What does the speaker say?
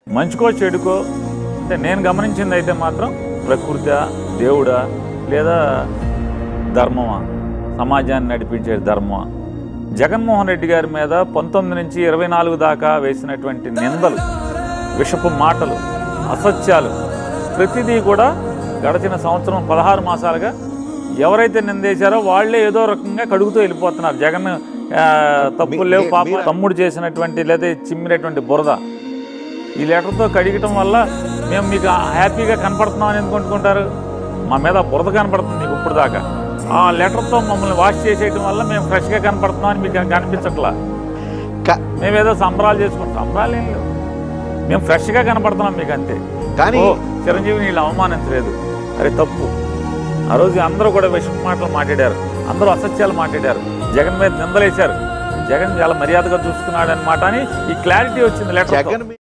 మంచికో చెడుకో అంటే నేను గమనించింది అయితే మాత్రం ప్రకృతి దేవుడా లేదా ధర్మమా, సమాజాన్ని నడిపించే ధర్మమా? జగన్మోహన్ రెడ్డి గారి మీద 19 నుంచి 24 దాకా వేసినటువంటి నిందలు, విషపు మాటలు, అసత్యాలు ప్రతిదీ కూడా గడిచిన సంవత్సరం 16 మాసాలుగా ఎవరైతే నిందేశారో వాళ్ళే ఏదో రకంగా కడుగుతూ వెళ్ళిపోతున్నారు. జగన్ తప్పులు లేవు, పాప తమ్ముడు చేసినటువంటి లేదా చిమ్మినటువంటి బురద ఈ లెటర్తో కడిగటం వల్ల మేము మీకు హ్యాపీగా కనపడుతున్నామని ఎందుకు అనుకుంటారు? మా మీద బురద కనపడుతుంది మీకు ఇప్పుడు దాకా. ఆ లెటర్తో మమ్మల్ని వాష్ చేసేయటం వల్ల మేము ఫ్రెష్గా కనపడుతున్నామని మీకు కనిపించట్లా. మేమేదో సంబరాలు చేసుకుంటాం, సంబరాలు ఏం లేవు, మేము ఫ్రెష్గా కనపడుతున్నాం మీకు అంతే. కానీ చిరంజీవిని వీళ్ళు అవమానించలేదు, అది తప్పు. ఆ రోజు అందరూ కూడా విషమ మాటలు మాట్లాడారు, అందరూ అసత్యాలు మాట్లాడారు, జగన్ మీద నిందలేశారు. జగన్ చాలా మర్యాదగా చూసుకున్నాడు అన్నమాట అని ఈ క్లారిటీ వచ్చింది లెటర్.